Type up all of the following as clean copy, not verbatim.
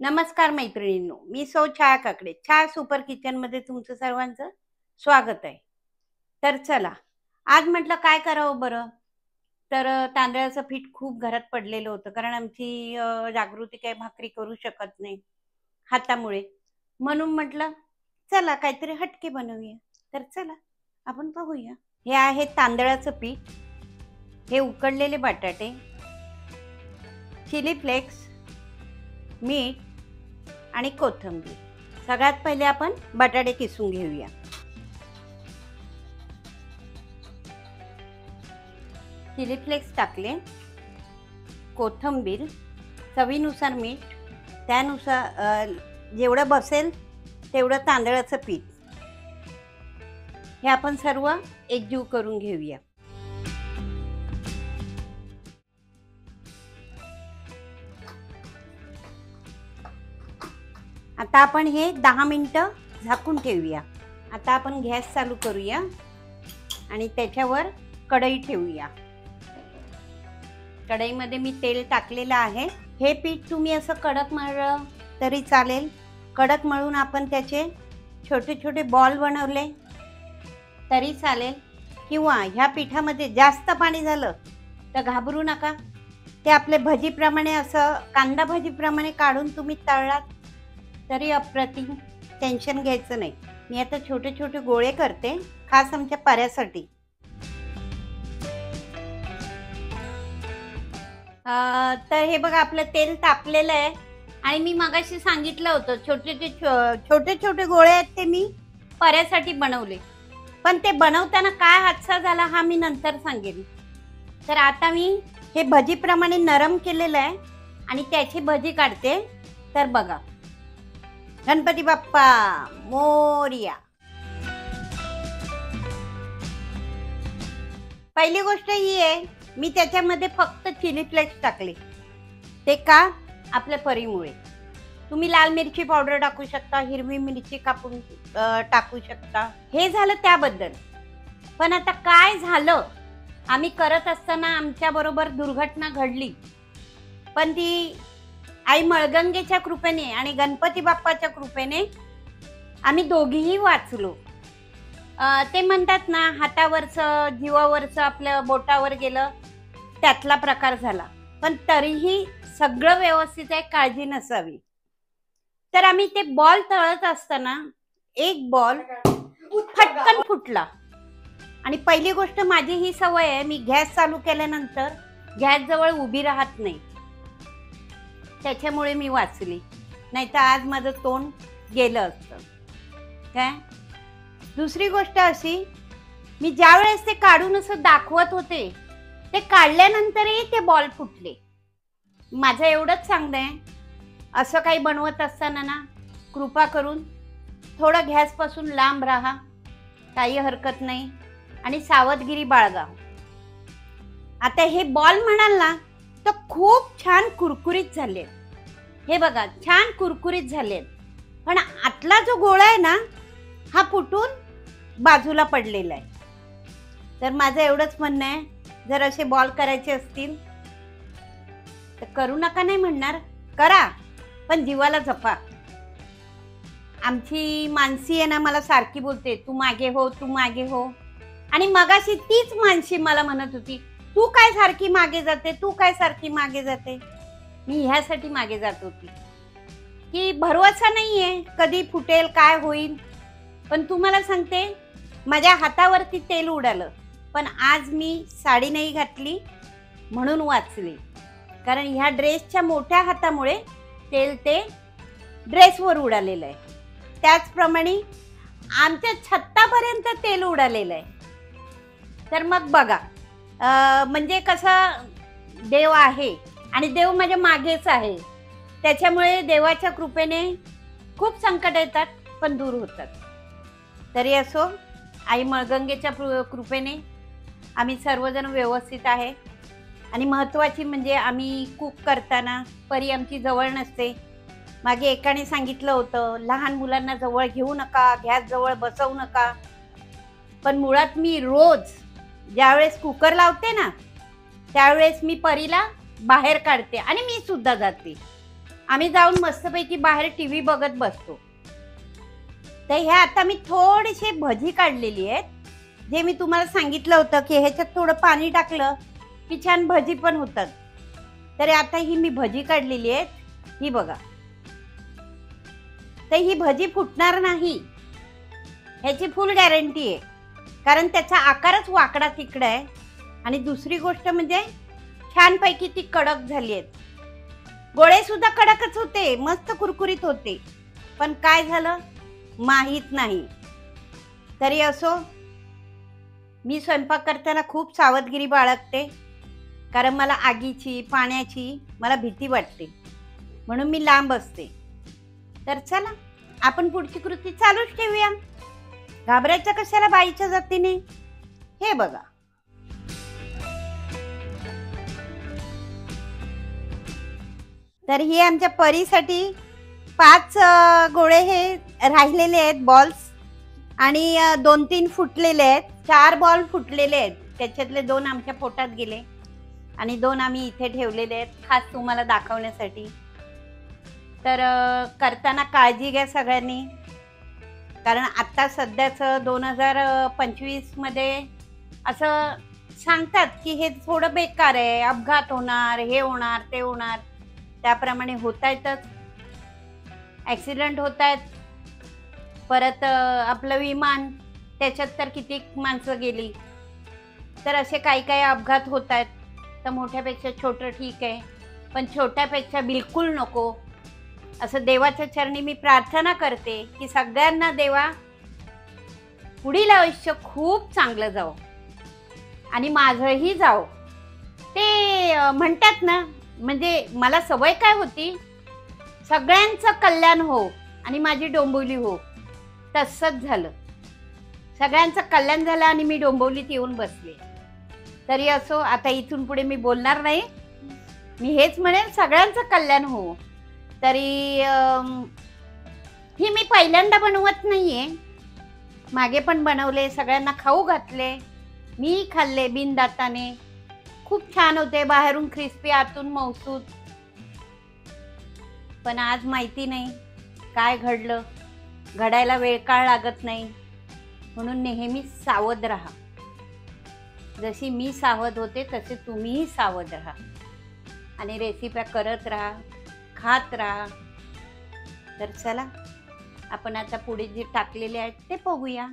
नमस्कार मैत्रिणींनो, मी सौ छाया काकडे. छाया सुपर किचनमध्ये तुमचं सर्वांचं स्वागत आहे. तर चला, आज म्हटलं काय करावं बरं. तर तांदळाचं पीठ खूप घरात पडलेलं होतं, कारण आमची जागृती काही भाकरी करू शकत नाही हातामुळे. म्हणून म्हटलं चला काहीतरी हटके बनवूया. तर चला आपण पाहूया. हे आहे तांदळाचं पीठ, हे उकडलेले बटाटे, चिली फ्लेक्स, मीठ आणि कोथिंबीर. सगळ्यात पहिले आपण बटाटे किसून घेऊया. चिली फ्लेक्स टाकले, कोथिंबीर, चवीनुसार मीठ, त्यानुसार जेवढं बसेल तेवढं तांदळाचं पीठ, हे आपण सर्व एकजीव करून घेऊया. आता आपण हे 10 मिनिटं झाकून ठेवूया. आता आपण गॅस चालू करूया आणि त्याच्यावर कढई ठेवूया. कढईमध्ये मी तेल टाकलेलं आहे. हे पीठ तुम्ही असं कडक मळलं तरी चालेल. कडक मळून आपण त्याचे छोटे छोटे बॉल बनवले तरी चालेल, किंवा ह्या पिठामध्ये जास्त पाणी झालं तर घाबरू नका. ते आपले भजीप्रमाणे असं कांदा भजीप्रमाणे काढून तुम्ही तळलात तरी अप्रतिम, टेन्शन घ्यायचं नाही. मी आता छोटे छोटे गोळे करते, खास आमच्या पाऱ्यासाठी. तर हे बघा, आपलं तेल तापलेलं आहे आणि मी मगाशी सांगितलं होतं छोटे छोटे गोळे आहेत ते मी पाऱ्यासाठी बनवले. पण ते बनवताना काय हादसा झाला हा मी नंतर सांगेन. तर आता मी हे भजीप्रमाणे नरम केलेलं आहे आणि त्याची भजी काढते. तर बघा, गणपती बाप्पा मोरया. पहिली गोष्ट ही आहे, मी त्याच्यामध्ये फक्त चिली फ्लेक्स टाकले. ते का? आपल्या परीमुळे. तुम्ही लाल मिरची पावडर टाकू शकता, हिरवी मिरची कापून टाकू शकता. हे झालं त्याबद्दल. पण आता काय झालं, आम्ही करत असताना आमच्या बरोबर दुर्घटना घडली. पण ती आई मळगंगेच्या कृपेने आणि गणपती बाप्पाच्या कृपेने आम्ही दोघीही वाचलो. ते म्हणतात ना, हातावरचं जीवावरचं आपलं बोटावर गेलं, त्यातला प्रकार झाला. पण तरीही सगळं व्यवस्थित आहे, काळजी नसावी. तर आम्ही ते बॉल तळत असताना एक बॉल फटकन फुटला. आणि पहिली गोष्ट, माझी ही सवय आहे, मी गॅस चालू केल्यानंतर गॅस जवळ उभी राहत नाही. त्याच्यामुळे मी वाचली, नाही तर आज माझं तोंड गेलं असतं. काय? दुसरी गोष्ट अशी, मी ज्या वेळेस ते काढून असं दाखवत होते, ते काढल्यानंतरही ते बॉल फुटले. माझं एवढंच सांगणं आहे, असं काही बनवत असताना ना, कृपा करून थोडं गॅसपासून लांब राहा, काही हरकत नाही, आणि सावधगिरी बाळगा. आता हे बॉल म्हणाल ना, तर खूप छान कुरकुरीत झाले. हे बघा, छान कुरकुरीत झाले. पण आतला जो गोळा आहे ना, हा फुटून बाजूला पडलेला आहे. तर माझं एवढंच म्हणणं आहे, जर असे बॉल करायचे असतील तर करू नका नाही म्हणणार, करा, पण जीवाला जपा. आमची मानसी आहे ना, मला सारखी बोलते, तू मागे हो, तू मागे हो. आणि मगाशी तीच मानसी मला म्हणत होती, तू काय सारखी मागे जाते, तू काय सारखी मागे जाते. मी ह्यासाठी मागे जात होती की भरवसा नाहीये कधी फुटेल, काय होईल. पण तुम्हाला सांगते, माझ्या हातावरती तेल उडालं, पण आज मी साडी नाही घातली म्हणून वाचली. कारण ह्या ड्रेसच्या मोठ्या हातामुळे तेल ते ड्रेसवर उडालेलं आहे. त्याचप्रमाणे आमच्या छत्तापर्यंत तेल उडालेलं आहे. तर मग बघा, म्हणजे कसं देव आहे आणि देव माझ्या मागेच आहे. त्याच्यामुळे देवाच्या कृपेने खूप संकट येतात पण दूर होतात. तरी असो, आई मळगंगेच्या कृपेने आम्ही सर्वजण व्यवस्थित आहे. आणि महत्त्वाची म्हणजे आम्ही कुक करताना परी आमची जवळ नसते. मागे एकाने सांगितलं होतं, लहान मुलांना जवळ घेऊ नका, गॅस जवळ बसवू नका. पण मुळात मी रोज ज्यावेळेस कुकर लावते ना, त्यावेळेस मी परीला बाहेर काढते आणि मी सुद्धा जाते. आम्ही जाऊन मस्तपैकी बाहेर टीव्ही बघत बसतो. तर ह्या आता मी थोडीशी भजी काढलेली आहेत, जे मी तुम्हाला सांगितलं होतं की ह्याच्यात थोडं पाणी टाकलं की छान भजी पण होतात. तर आता ही मी भजी काढलेली आहेत, ही बघा. तर ही भजी फुटणार नाही ह्याची फुल गॅरंटी आहे, कारण त्याचा आकारच वाकडा तिकडा आहे. आणि दुसरी गोष्ट म्हणजे छानपैकी ती कडक झाली आहेत. गोळे सुद्धा कडकच होते, मस्त कुरकुरीत होते, पण काय झालं माहित नाही. तरी असो, मी स्वयंपाक करताना खूप सावधगिरी बाळगते, कारण मला आगीची पाण्याची मला भीती वाटते, म्हणून मी लांब असते. तर चला आपण पुढची कृती चालूच ठेवूया, घाबरायचं कशाला बाईच्या जातीने. हे बघा, तर ही आमच्या परीसाठी 5 गोळे हे राहिलेले आहेत बॉल्स, आणि 2-3 फुटलेले आहेत. 4 बॉल फुटलेले आहेत, त्याच्यातले 2 आमच्या पोटात गेले आणि 2 आम्ही इथे ठेवलेले आहेत खास तुम्हाला दाखवण्यासाठी. तर करताना काळजी घ्या सगळ्यांनी, कारण आता सध्याचं 2025 मध्ये असं सांगतात की हे थोडं बेकार आहे, अपघात होणार, हे होणार, ते होणार. त्याप्रमाणे होत आहेतच, ॲक्सिडेंट होत आहेत. परत आपलं विमान, त्याच्यात तर किती माणसं गेली. तर असे काही काही अपघात होत आहेत. तर मोठ्यापेक्षा छोटं ठीक आहे, पण छोट्यापेक्षा बिलकुल नको, असं देवाच्या चरणी मी प्रार्थना करते की सगळ्यांना देवा पुढील आयुष्य खूप चांगलं जावं आणि माझंही जावं. ते म्हणतात ना, म्हणजे मला सवय काय होती, सगळ्यांचं कल्याण हो आणि माझी डोंबिवली हो. तसंच झालं, सगळ्यांचं कल्याण झालं आणि मी डोंबिवलीत येऊन बसले. तरी असो, आता इथून पुढे मी बोलणार नाही, मी हेच म्हणेन सगळ्यांचं कल्याण हो. तरी ही मी पहिल्यांदा बनवत नाहीये, मागे पण बनवले, सगळ्यांना खाऊ घातले, मी खाल्ले बिनदाताने. खूप छान होते, बाहेरून क्रिस्पी आतून मौसूद. पण आज माहिती नाही काय घडलं, घडायला वेळ काळ लागत नाही, म्हणून नेहमी सावध राहा. जशी मी सावध होते तसे तुम्हीही सावध राहा आणि रेसिप्या करत राहा, खात राहा. तर चला आपण आता पुढे जे टाकलेले आहेत ते बघूया.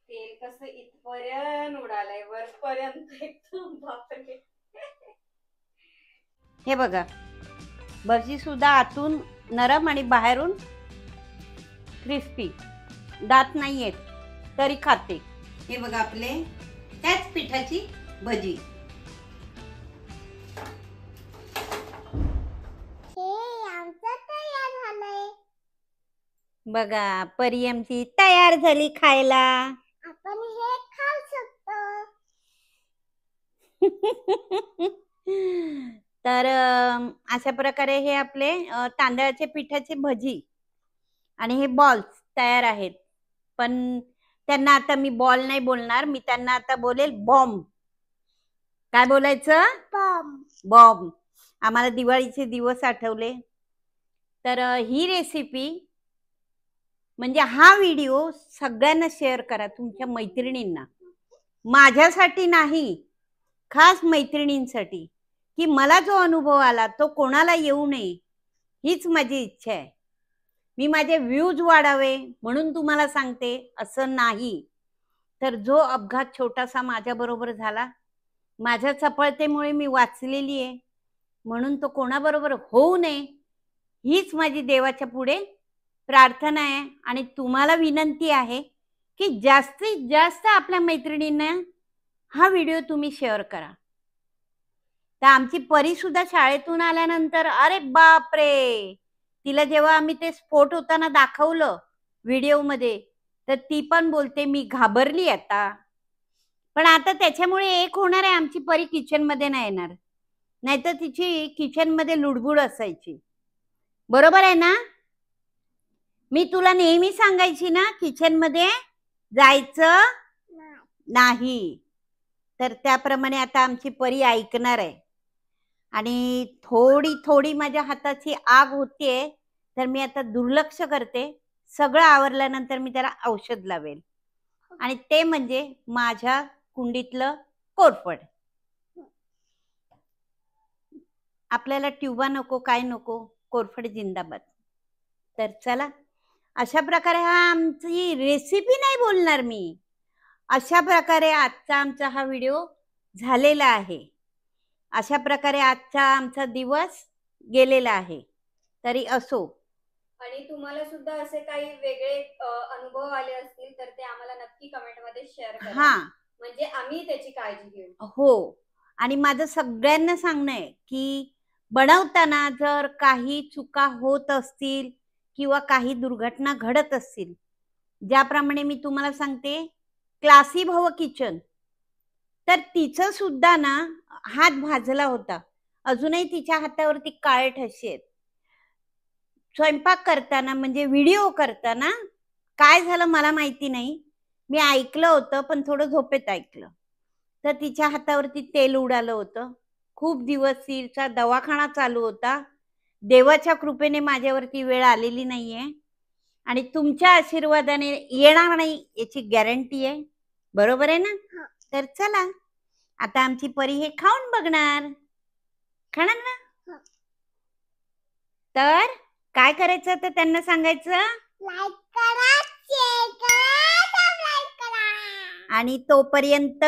तेल कसं इथपर्यंत उडालंय, वरपर्यंत एकदम. बापरे. हे बघा, भजी सुद्धा आतून नरम आणि बाहेरून क्रिस्पी, दात नाही आहेत तरी खाते. हे बघा आपले त्याच पिठाची भजी. बघा, परी आमची तयार झाली खायला. आपण हे खाऊ शकतो. तर अशा प्रकारे हे आपले तांदळाच्या पिठाची भजी आणि हे बॉल्स तयार आहेत. पण त्यांना आता मी बॉल नाही बोलणार, मी त्यांना आता बोलेल बॉम्ब. काय बोलायचं? बॉम्ब. बॉम्ब. आम्हाला दिवाळीचे दिवस आठवले. तर ही रेसिपी म्हणजे हा व्हिडिओ सगळ्यांना शेअर करा, तुमच्या मैत्रिणींना. माझ्यासाठी नाही, खास मैत्रिणींसाठी, की मला जो अनुभव आला तो कोणाला येऊ नये हीच माझी इच्छा आहे. मी माझे व्ह्यूज वाढावे म्हणून तुम्हाला सांगते असं नाही. तर जो अपघात छोटासा माझ्याबरोबर झाला, माझ्या चपळतेमुळे मी वाचलेली आहे, म्हणून तो कोणाबरोबर होऊ नये हीच माझी देवाच्या पुढे प्रार्थना आहे. आणि तुम्हाला विनंती आहे की जास्तीत जास्त आपल्या मैत्रिणींना हा व्हिडिओ तुम्ही शेअर करा. तर आमची परी सुद्धा शाळेतून आल्यानंतर, अरे बापरे, तिला जेव्हा आम्ही ते स्फोट होताना दाखवलं व्हिडिओमध्ये, तर ती पण बोलते मी घाबरली आता. पण आता त्याच्यामुळे एक होणार आहे, आमची परी किचन मध्ये नाही येणार, नाहीतर तिची किचन मध्ये लुडबुड असायची. बरोबर आहे ना? मी तुला नेहमी सांगायची ना किचन मध्ये जायचं नाही. तर त्याप्रमाणे आता आमची परी ऐकणार आहे आणि थोडी थोडी माझ्या हाताची आग होतीये, तर मी आता दुर्लक्ष करते. सगळं आवरल्यानंतर मी त्याला औषध लावेल आणि ते म्हणजे माझ्या कुंडीतलं कोरफड. आपल्याला ट्युबा नको, काय नको, कोरफड जिंदाबाद. तर चला, अशा प्रकारे आमची रेसिपी नाही बोलणार मी. अशा प्रकारे आजचा आमचा हा व्हिडिओ झालेला आहे. अशा प्रकारे आजचा आमचा दिवस गेलेला आहे. तरी असो. आणि तुम्हाला सुद्धा असे काही वेगळे अनुभव आले असतील तर ते आम्हाला नक्की कमेंट मध्ये शेअर करा. हा, म्हणजे आम्ही त्याची काळजी घेऊ. हो. आणि माझं सगळ्यांना सांगणं आहे की बनवताना जर काही चुका होत असतील किंवा काही दुर्घटना घडत असतील, ज्याप्रमाणे मी तुम्हाला सांगते क्लासी भव किचन, तर तिचं सुद्धा ना हात भाजला होता. अजूनही तिच्या हातावरती काळे ठसे आहेत. स्वयंपाक करताना म्हणजे व्हिडिओ करताना काय झालं मला माहिती नाही. मी ऐकलं होतं पण थोडं झोपेत ऐकलं. तर तिच्या हातावरती तेल उडालं होतं. खूप दिवस तिचा दवाखाना चालू होता. देवाच्या कृपेने माझ्यावरती वेळ आलेली नाहीये आणि तुमच्या आशीर्वादाने येणार नाही याची गॅरंटी आहे. बरोबर आहे ना? तर चला, आता आमची परी हे खाऊन बघणार. खाणार ना? तर काय करायचं तर त्यांना सांगायचं लाईक करा, शेअर करा, सबस्क्राइब करा आणि तोपर्यंत